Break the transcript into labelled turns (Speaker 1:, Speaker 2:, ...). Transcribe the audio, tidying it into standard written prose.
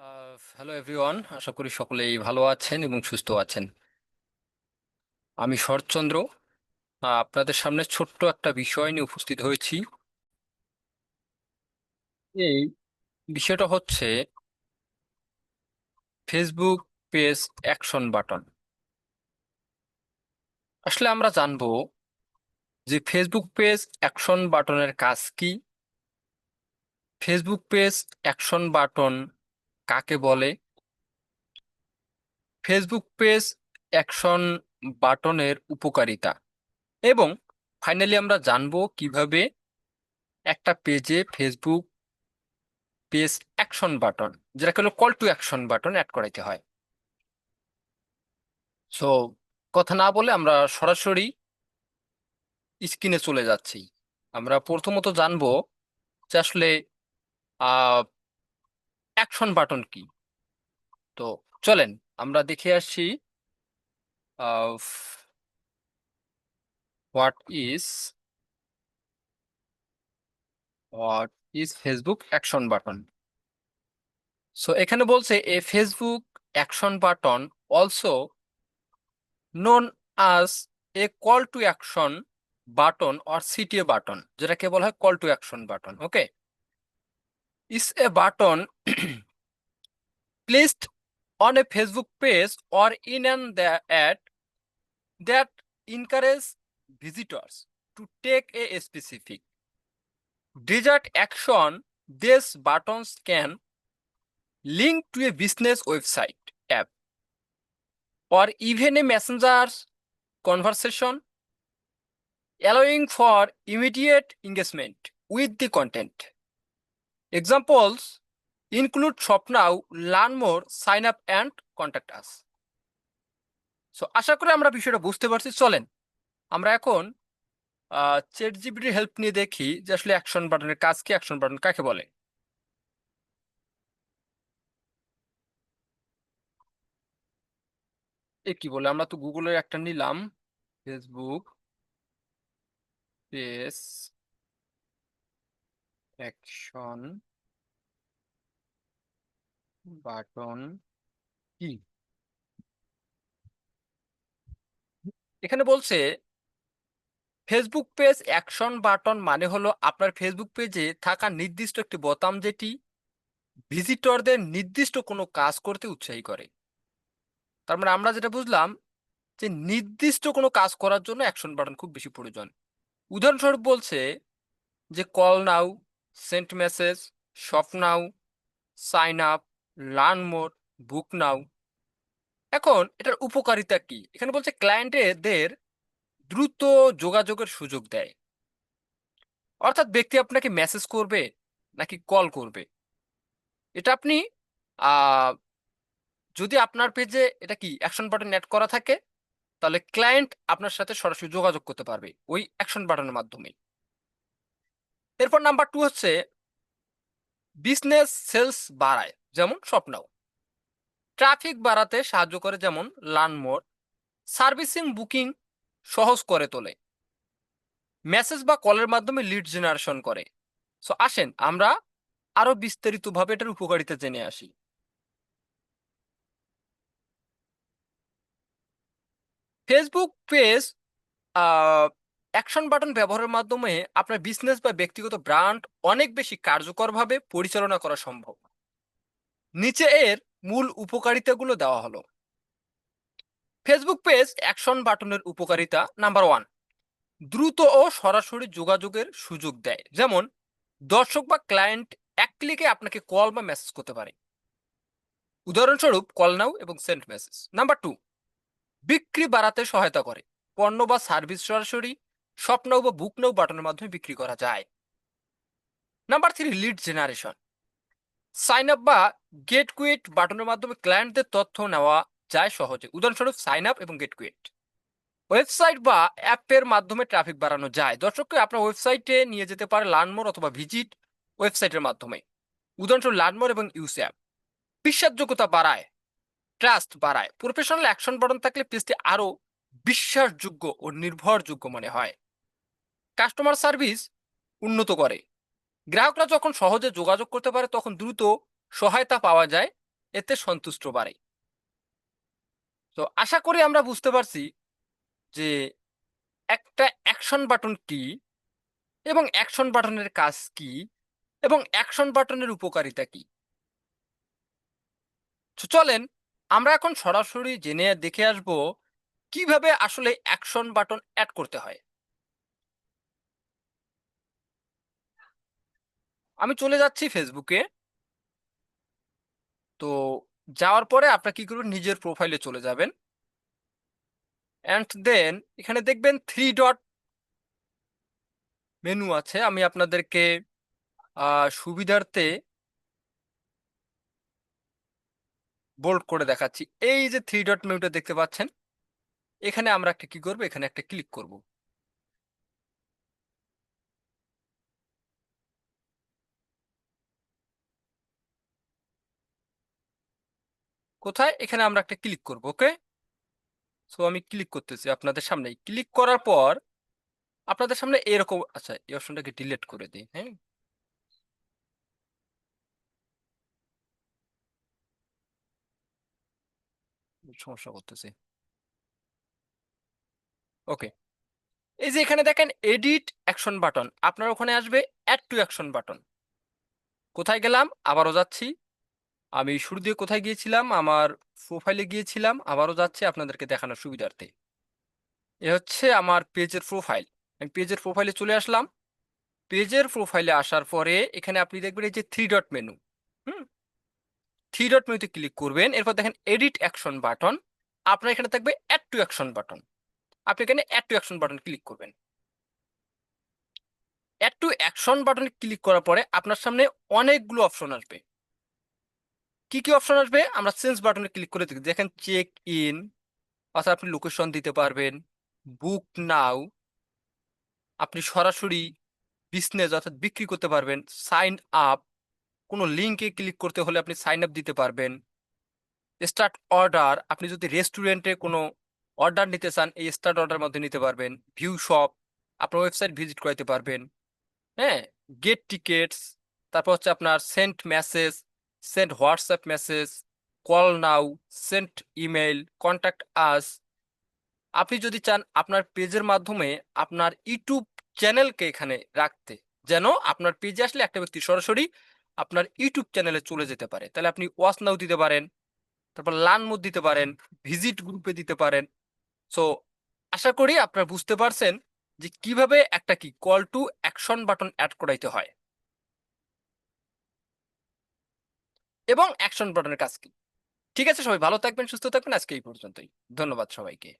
Speaker 1: Hello everyone, আশা করি সকলেই ভালো আছেন এবং সুস্থ আছেন। আমি শরৎচন্দ্র। আপনাদের সামনে ছোট্ট একটা বিষয় নিয়ে উপস্থিত হয়েছি। এই বিষয়টা হচ্ছে ফেসবুক পেজ অ্যাকশন বাটন। আসলে আমরা জানবো যে ফেসবুক পেজ অ্যাকশন বাটনের কাজ কি, ফেসবুক পেজ অ্যাকশন বাটন কাকে বলে, ফেসবুক পেজ অ্যাকশন বাটনের উপকারিতা, এবং ফাইনালি আমরা জানবো কিভাবে একটা পেজে ফেসবুক পেজ অ্যাকশন বাটন, যেটাকে হলো call to action button, add করাইতে হয়। সো কথা না বলে আমরা সরাসরি স্ক্রিনে চলে যাচ্ছি। আমরা প্রথমত জানবো যে আসলে অ্যাকশন বাটন কি। তো চলেন আমরা দেখে আসছি what is what is Facebook action button. So এখানে বলছে a Facebook action button also known as a call to action button or CTA button, যেটাকে বলা হয় call to action button. Okay, is a button placed on a Facebook page or in an the ad that encourage visitors to take a specific desired action. These buttons can link to a business website, app, or even a messenger's conversation, allowing for immediate engagement with the content. Examples include shop now, learn more, sign up and contact us. So আশা করি আমরা বিষয়টা বুঝতে পারছি। চলেন আমরা এখন chat জিপিটির help নিয়ে দেখি যে আসলে অ্যাকশন বাটনের কাজ কি, অ্যাকশন বাটন কাকে বলে। এ কি বলে, আমরা তো গুগলের একটা নিলাম, ফেসবুক পেজ অ্যাকশন বাটন কি। এখানে বলছে ফেসবুক পেজ অ্যাকশন বাটন মানে হলো আপনার ফেসবুক পেজে থাকা নির্দিষ্ট একটি বোতাম, যেটি ভিজিটরদের নির্দিষ্ট কোনো কাজ করতে উৎসাহী করে। তার মানে আমরা যেটা বুঝলাম যে নির্দিষ্ট কোনো কাজ করার জন্য অ্যাকশন বাটন খুব বেশি প্রয়োজন। উদাহরণস্বরূপ বলছে যে call now, send message, shop now, sign up, learn more, book now. এখন এটার উপকারিতা কি, এখানে বলছে ক্লায়েন্টদের দ্রুত যোগাযোগের সুযোগ দেয়। অর্থাৎ ব্যক্তি আপনাকে মেসেজ করবে নাকি কল করবে, এটা আপনি আহ যদি আপনার পেজে এটা কি অ্যাকশন বাটন অ্যাড করা থাকে, তাহলে ক্লায়েন্ট আপনার সাথে সরাসরি যোগাযোগ করতে পারবে ওই অ্যাকশন বাটনের মাধ্যমে। এরপর নাম্বার 2 হচ্ছে বিজনেস সেলস বাড়ায়, যেমন শপ নাও। ট্রাফিক বাড়াতে সাহায্য করে, যেমন লার্ন মোর। সার্ভিসিং বুকিং সহজ করে তোলে। মেসেজ বা কলের মাধ্যমে লিড জেনারেশন করে। সো আসেন আমরা আরো বিস্তারিতভাবে এটার উপকারিতা জেনে আসি। ফেসবুক পেজ অ্যাকশন বাটন ব্যবহারের মাধ্যমে আপনার বিজনেস বা ব্যক্তিগত ব্র্যান্ড অনেক বেশি কার্যকরভাবে পরিচালনা করা সম্ভব। নিচে এর মূল উপকারিতাগুলো দেওয়া হলো। ফেসবুক পেজ অ্যাকশন বাটনের উপকারিতা নাম্বার 1, দ্রুত ও সরাসরি যোগাযোগের সুযোগ দেয়, যেমন দর্শক বা ক্লায়েন্ট এক ক্লিকে আপনাকে কল বা মেসেজ করতে পারে। উদাহরণস্বরূপ কল নাও এবং সেন্ড মেসেজ। নাম্বার 2, বিক্রি বাড়াতে সহায়তা করে। পণ্য বা সার্ভিস সরাসরি শপ নাও বা বুক নাও বাটনের মাধ্যমে বিক্রি করা যায়। Number 3, lead generation. Sign up বা গেট কুইট বাটনের মাধ্যমে ক্লায়েন্টদের তথ্য নেওয়া যায় সহজে। উদাহরণস্বরূপ সাইন আপ এবং গেট কুইট। ওয়েবসাইট বা অ্যাপের মাধ্যমে ট্রাফিক বাড়ানো যায়। দর্শককে আপনার ওয়েবসাইটে নিয়ে যেতে পারে লার্নমোর অথবা ভিজিট ওয়েবসাইটের মাধ্যমে। উদাহরণস্বরূপ লার্নমোর এবং ইউস অ্যাপ। বিশ্বাসযোগ্যতা বাড়ায়, ট্রাস্ট বাড়ায়। প্রফেশনাল অ্যাকশন বাটন থাকলে পেজটি আরো বিশ্বাসযোগ্য ও নির্ভরযোগ্য মনে হয়। কাস্টমার সার্ভিস উন্নত করে। গ্রাহকরা যখন সহজে যোগাযোগ করতে পারে তখন দ্রুত সহায়তা পাওয়া যায় এতে সন্তুষ্ট বাড়ে। তো আশা করি আমরা বুঝতে পারছি যে একটা অ্যাকশন বাটন কি এবং অ্যাকশন বাটনের কাজ কি এবং অ্যাকশন বাটনের উপকারিতা কি। তো চলেন আমরা এখন সরাসরি জেনে দেখে আসব কিভাবে আসলে অ্যাকশন বাটন অ্যাড করতে হয়। আমি চলে যাচ্ছি ফেসবুকে। তো যাওয়ার পরে আপনারা কি করবেন, নিজের প্রোফাইলে চলে যাবেন অ্যান্ড দেন এখানে দেখবেন থ্রি ডট মেনু আছে। আমি আপনাদেরকে সুবিধার্থে বোল্ড করে দেখাচ্ছি। এই যে থ্রি ডট মেনুটা দেখতে পাচ্ছেন, এখানে আমরা একটা কি করব, এখানে একটা ক্লিক করব। কোথায়? এখানে আমরা একটা ক্লিক করব। ওকে, সো আমি ক্লিক করতেছি আপনাদের সামনেই। ক্লিক করার পর আপনাদের সামনে এরকম, আচ্ছা এই অপশনটাকে ডিলিট করে দিই। হ্যাঁ, সমস্যা করতেছি। ওকে, এই যে এখানে দেখেন এডিট অ্যাকশন বাটন, আপনার ওখানে আসবে অ্যাড টু অ্যাকশন বাটন। কোথায় গেলাম? আবারও যাচ্ছি। আমি শুরু দিয়ে কোথায় গিয়েছিলাম? আমার প্রোফাইলে গিয়েছিলাম। আবারও যাচ্ছি আপনাদেরকে দেখানোর সুবিধার্থে। এ হচ্ছে আমার পেজের প্রোফাইল। আমি পেজের প্রোফাইলে চলে আসলাম। পেজের প্রোফাইলে আসার পরে এখানে আপনি দেখবেন এই যে থ্রি ডট মেনু। হুম, থ্রি ডট মেনুতে ক্লিক করবেন। এরপর দেখেন এডিট অ্যাকশন বাটন। আপনার এখানে থাকবে অ্যাড টু অ্যাকশন বাটন। আপনি এখানে add to action button click করবেন। অ্যাড টু অ্যাকশন বাটনে ক্লিক করার পরে আপনার সামনে অনেকগুলো অপশন আসবে। কি কি অপশন আসবে? আমরা চেঞ্জ বাটনে ক্লিক করে দেখি। দেখেন চেক ইন, অর্থাৎ আপনি লোকেশন দিতে পারবেন। বুক নাও, আপনি সরাসরি বিজনেস অর্থাৎ বিক্রি করতে পারবেন। সাইন আপ, কোনো লিঙ্কে ক্লিক করতে হলে আপনি সাইন আপ দিতে পারবেন। স্টার্ট অর্ডার, আপনি যদি রেস্টুরেন্টে কোনো অর্ডার নিতে চান এই স্টার্ট অর্ডার মধ্যে নিতে পারবেন। ভিউ শপ, আপনার ওয়েবসাইট ভিজিট করাতে পারবেন। হ্যাঁ, গেট টিকেটস, তারপর হচ্ছে আপনার send message, send WhatsApp message, call now, send email, contact us. আপনি যদি চান আপনার পেজের মাধ্যমে আপনার ইউটিউব চ্যানেলকে এখানে রাখতে, যেন আপনার পেজে আসলে একটা ব্যক্তি সরাসরি আপনার ইউটিউব চ্যানেলে চলে যেতে পারে, তাহলে আপনি ওয়াচ নাও দিতে পারেন, তারপর লার্ন মোড দিতে পারেন, ভিজিট গ্রুপে দিতে পারেন। সো আশা করি আপনারা বুঝতে পারছেন যে কিভাবে একটা কি call to action button add করাইতে হয় এবং অ্যাকশন বাটনের কাজ কি। ঠিক আছে, সবাই ভালো থাকবেন, সুস্থ থাকবেন। আজকে এই পর্যন্তই। ধন্যবাদ সবাইকে।